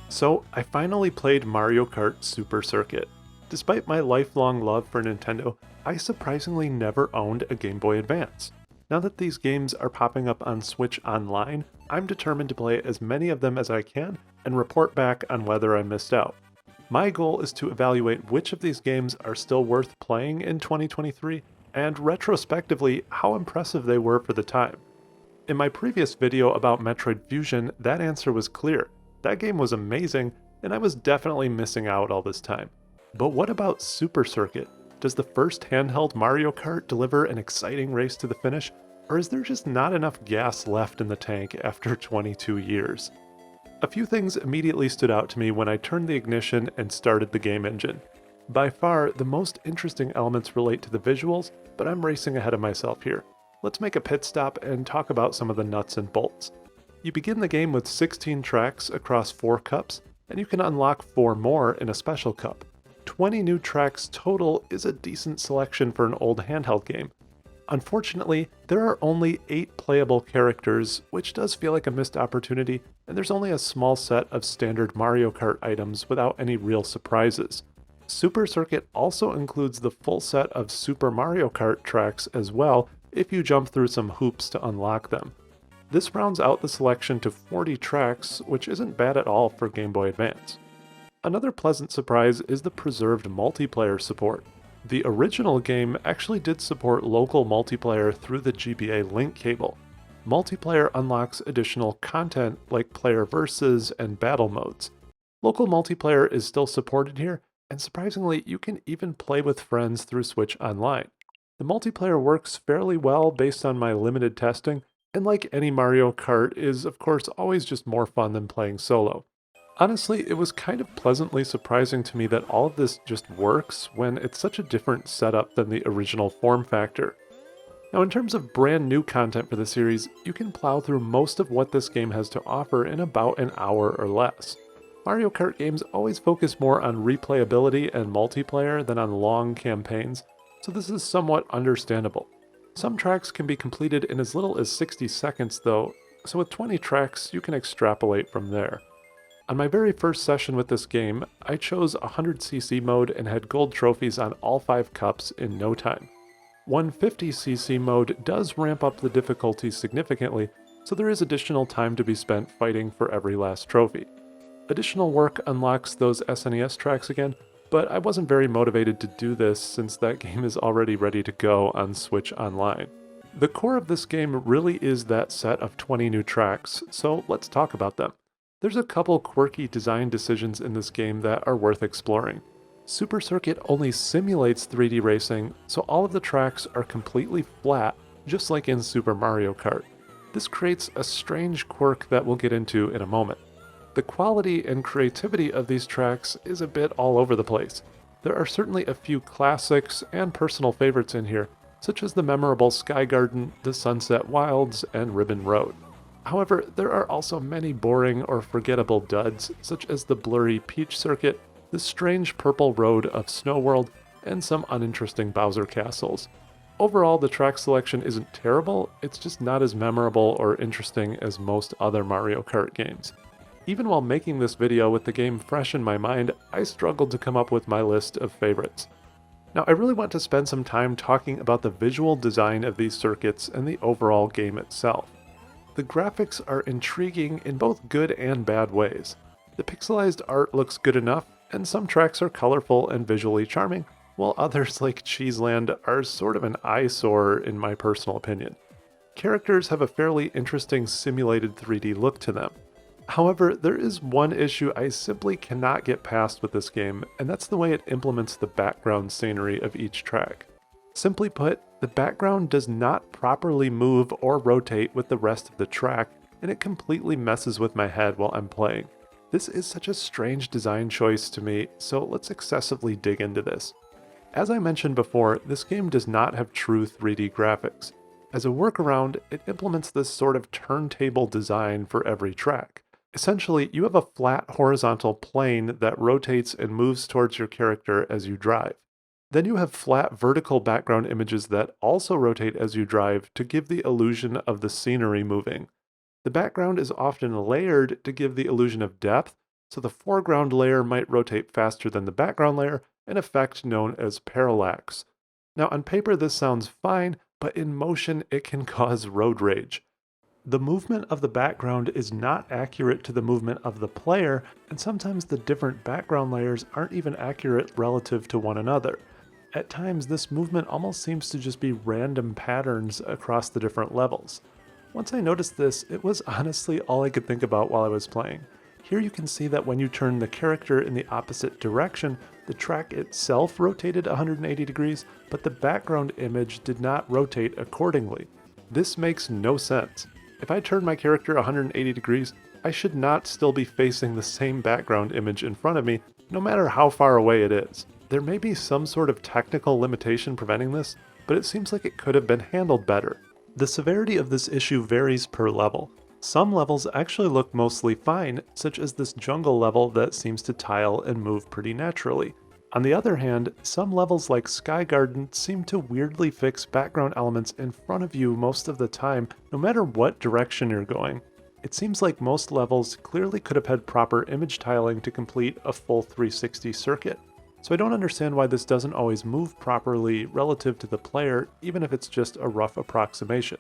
So, I finally played Mario Kart Super Circuit. Despite my lifelong love for Nintendo, I surprisingly never owned a Game Boy Advance. Now that these games are popping up on Switch Online, I'm determined to play as many of them as I can and report back on whether I missed out. My goal is to evaluate which of these games are still worth playing in 2023 and retrospectively how impressive they were for the time. In my previous video about Metroid Fusion, that answer was clear. That game was amazing, and I was definitely missing out all this time. But what about Super Circuit? Does the first handheld Mario Kart deliver an exciting race to the finish, or is there just not enough gas left in the tank after 22 years? A few things immediately stood out to me when I turned the ignition and started the game engine. By far, the most interesting elements relate to the visuals, but I'm racing ahead of myself here. Let's make a pit stop and talk about some of the nuts and bolts. You begin the game with 16 tracks across 4 cups, and you can unlock 4 more in a special cup. 20 new tracks total is a decent selection for an old handheld game. Unfortunately, there are only 8 playable characters, which does feel like a missed opportunity, and there's only a small set of standard Mario Kart items without any real surprises. Super Circuit also includes the full set of Super Mario Kart tracks as well, if you jump through some hoops to unlock them. This rounds out the selection to 40 tracks, which isn't bad at all for Game Boy Advance. Another pleasant surprise is the preserved multiplayer support. The original game actually did support local multiplayer through the GBA link cable. Multiplayer unlocks additional content like player versus and battle modes. Local multiplayer is still supported here, and surprisingly, you can even play with friends through Switch Online. The multiplayer works fairly well based on my limited testing, and like any Mario Kart, is of course always just more fun than playing solo. Honestly, it was kind of pleasantly surprising to me that all of this just works when it's such a different setup than the original form factor. Now in terms of brand new content for the series, you can plow through most of what this game has to offer in about an hour or less. Mario Kart games always focus more on replayability and multiplayer than on long campaigns, so this is somewhat understandable. Some tracks can be completed in as little as 60 seconds though, so with 20 tracks you can extrapolate from there. On my very first session with this game, I chose 100cc mode and had gold trophies on all 5 cups in no time. 150cc mode does ramp up the difficulty significantly, so there is additional time to be spent fighting for every last trophy. Additional work unlocks those SNES tracks again, but I wasn't very motivated to do this since that game is already ready to go on Switch Online. The core of this game really is that set of 20 new tracks, so let's talk about them. There's a couple quirky design decisions in this game that are worth exploring. Super Circuit only simulates 3D racing, so all of the tracks are completely flat, just like in Super Mario Kart. This creates a strange quirk that we'll get into in a moment. The quality and creativity of these tracks is a bit all over the place. There are certainly a few classics and personal favorites in here, such as the memorable Sky Garden, the Sunset Wilds, and Ribbon Road. However, there are also many boring or forgettable duds, such as the blurry Peach Circuit, the strange purple road of Snow World, and some uninteresting Bowser castles. Overall, the track selection isn't terrible, it's just not as memorable or interesting as most other Mario Kart games. Even while making this video with the game fresh in my mind, I struggled to come up with my list of favorites. Now, I really want to spend some time talking about the visual design of these circuits and the overall game itself. The graphics are intriguing in both good and bad ways. The pixelized art looks good enough, and some tracks are colorful and visually charming, while others like Cheeseland are sort of an eyesore in my personal opinion. Characters have a fairly interesting simulated 3D look to them. However, there is one issue I simply cannot get past with this game, and that's the way it implements the background scenery of each track. Simply put, the background does not properly move or rotate with the rest of the track, and it completely messes with my head while I'm playing. This is such a strange design choice to me, so let's excessively dig into this. As I mentioned before, this game does not have true 3D graphics. As a workaround, it implements this sort of turntable design for every track. Essentially, you have a flat horizontal plane that rotates and moves towards your character as you drive. Then you have flat vertical background images that also rotate as you drive to give the illusion of the scenery moving. The background is often layered to give the illusion of depth, So the foreground layer might rotate faster than the background layer, an effect known as parallax. Now on paper this sounds fine, but in motion it can cause road rage. The movement of the background is not accurate to the movement of the player, and sometimes the different background layers aren't even accurate relative to one another. At times, this movement almost seems to just be random patterns across the different levels. Once I noticed this, it was honestly all I could think about while I was playing. Here you can see that when you turn the character in the opposite direction, the track itself rotated 180 degrees, but the background image did not rotate accordingly. This makes no sense. If I turn my character 180 degrees, I should not still be facing the same background image in front of me, no matter how far away it is. There may be some sort of technical limitation preventing this, but it seems like it could have been handled better. The severity of this issue varies per level. Some levels actually look mostly fine, such as this jungle level that seems to tile and move pretty naturally. On the other hand, some levels like Sky Garden seem to weirdly fix background elements in front of you most of the time, no matter what direction you're going. It seems like most levels clearly could have had proper image tiling to complete a full 360 circuit. So I don't understand why this doesn't always move properly relative to the player, even if it's just a rough approximation.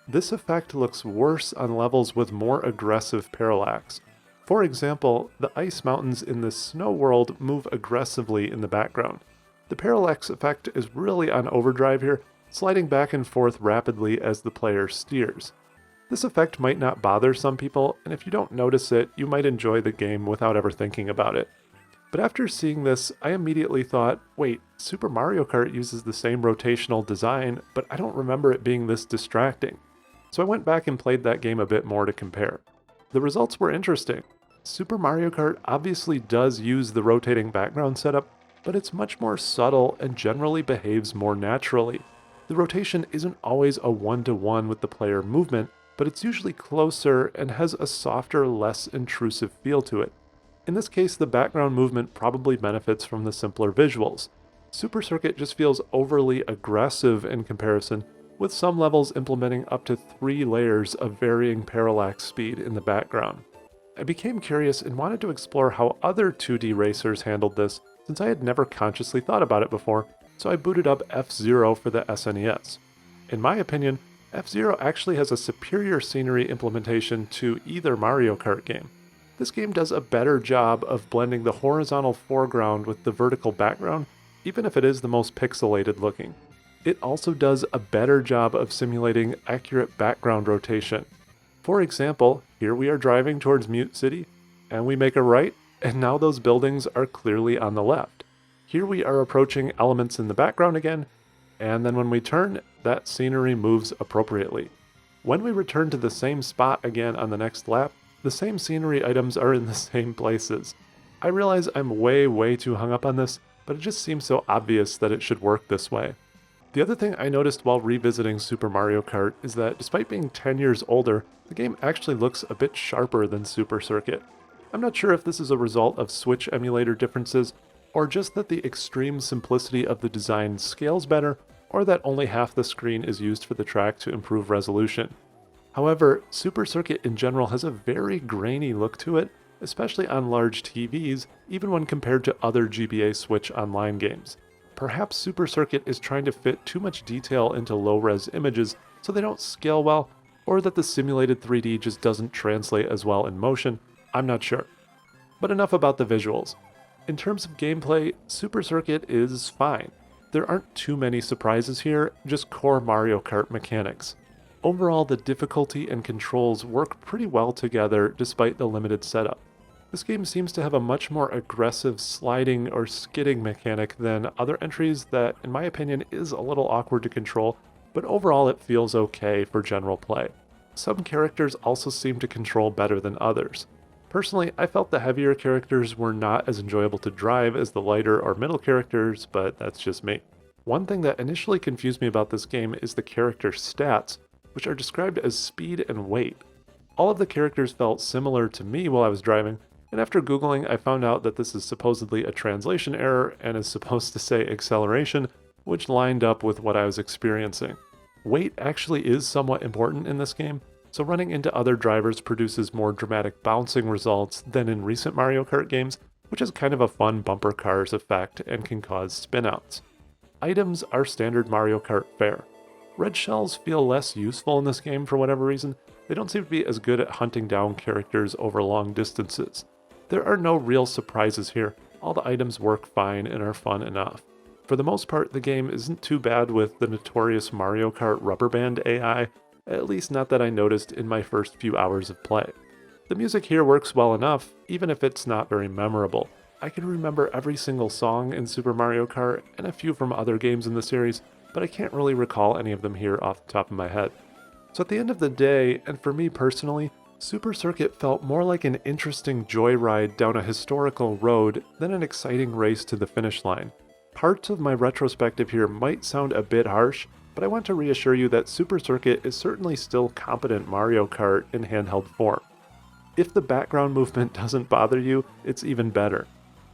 This effect looks worse on levels with more aggressive parallax. For example, the ice mountains in the snow world move aggressively in the background. The parallax effect is really on overdrive here, sliding back and forth rapidly as the player steers. This effect might not bother some people, and if you don't notice it, you might enjoy the game without ever thinking about it. But after seeing this, I immediately thought, wait, Super Mario Kart uses the same rotational design, but I don't remember it being this distracting. So I went back and played that game a bit more to compare. The results were interesting. Super Mario Kart obviously does use the rotating background setup, but it's much more subtle and generally behaves more naturally. The rotation isn't always a one-to-one with the player movement, but it's usually closer and has a softer, less intrusive feel to it. In this case, the background movement probably benefits from the simpler visuals. Super Circuit just feels overly aggressive in comparison, with some levels implementing up to 3 layers of varying parallax speed in the background. I became curious and wanted to explore how other 2D racers handled this, since I had never consciously thought about it before, so I booted up F-Zero for the SNES. In my opinion, F-Zero actually has a superior scenery implementation to either Mario Kart game. This game does a better job of blending the horizontal foreground with the vertical background, even if it is the most pixelated looking. It also does a better job of simulating accurate background rotation. For example, here we are driving towards Mute City, and we make a right, and now those buildings are clearly on the left. Here we are approaching elements in the background again, and then when we turn, that scenery moves appropriately. When we return to the same spot again on the next lap, the same scenery items are in the same places. I realize I'm way too hung up on this, but it just seems so obvious that it should work this way. The other thing I noticed while revisiting Super Mario Kart is that despite being 10 years older, the game actually looks a bit sharper than Super Circuit. I'm not sure if this is a result of Switch emulator differences, or just that the extreme simplicity of the design scales better, or that only half the screen is used for the track to improve resolution. However, Super Circuit in general has a very grainy look to it, especially on large TVs, even when compared to other GBA Switch Online games. Perhaps Super Circuit is trying to fit too much detail into low-res images so they don't scale well, or that the simulated 3D just doesn't translate as well in motion. I'm not sure. But enough about the visuals. In terms of gameplay, Super Circuit is fine. There aren't too many surprises here, just core Mario Kart mechanics. Overall, the difficulty and controls work pretty well together despite the limited setup. This game seems to have a much more aggressive sliding or skidding mechanic than other entries that, in my opinion, is a little awkward to control, but overall it feels okay for general play. Some characters also seem to control better than others. Personally, I felt the heavier characters were not as enjoyable to drive as the lighter or middle characters, but that's just me. One thing that initially confused me about this game is the character stats, which are described as speed and weight. All of the characters felt similar to me while I was driving, and after Googling, I found out that this is supposedly a translation error and is supposed to say acceleration, which lined up with what I was experiencing. Weight actually is somewhat important in this game, so running into other drivers produces more dramatic bouncing results than in recent Mario Kart games, which is kind of a fun bumper cars effect and can cause spinouts. Items are standard Mario Kart fare. Red shells feel less useful in this game for whatever reason. They don't seem to be as good at hunting down characters over long distances. There are no real surprises here. All the items work fine and are fun enough. For the most part, the game isn't too bad with the notorious Mario Kart rubber band AI, at least not that I noticed in my first few hours of play. The music here works well enough, even if it's not very memorable. I can remember every single song in Super Mario Kart and a few from other games in the series, but I can't really recall any of them here off the top of my head. So at the end of the day, and for me personally, Super Circuit felt more like an interesting joyride down a historical road than an exciting race to the finish line. Parts of my retrospective here might sound a bit harsh, but I want to reassure you that Super Circuit is certainly still competent Mario Kart in handheld form. If the background movement doesn't bother you, it's even better.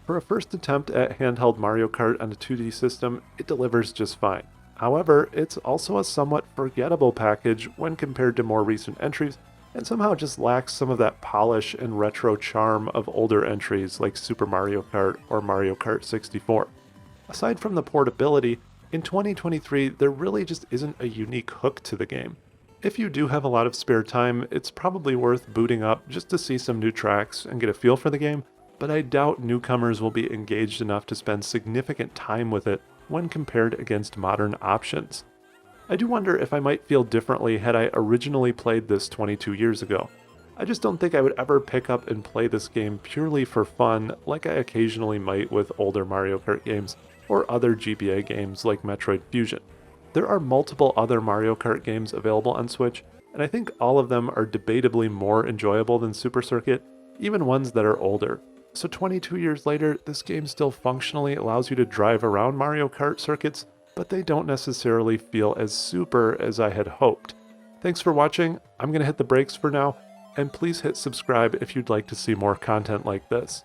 For a first attempt at handheld Mario Kart on a 2D system, it delivers just fine. However, it's also a somewhat forgettable package when compared to more recent entries, and somehow just lacks some of that polish and retro charm of older entries like Super Mario Kart or Mario Kart 64. Aside from the portability, in 2023 there really just isn't a unique hook to the game. If you do have a lot of spare time, it's probably worth booting up just to see some new tracks and get a feel for the game, but I doubt newcomers will be engaged enough to spend significant time with it when compared against modern options. I do wonder if I might feel differently had I originally played this 22 years ago. I just don't think I would ever pick up and play this game purely for fun like I occasionally might with older Mario Kart games or other GBA games like Metroid Fusion. There are multiple other Mario Kart games available on Switch, and I think all of them are debatably more enjoyable than Super Circuit, even ones that are older. So 22 years later, this game still functionally allows you to drive around Mario Kart circuits, but they don't necessarily feel as super as I had hoped. Thanks for watching. I'm going to hit the brakes for now, and please hit subscribe if you'd like to see more content like this.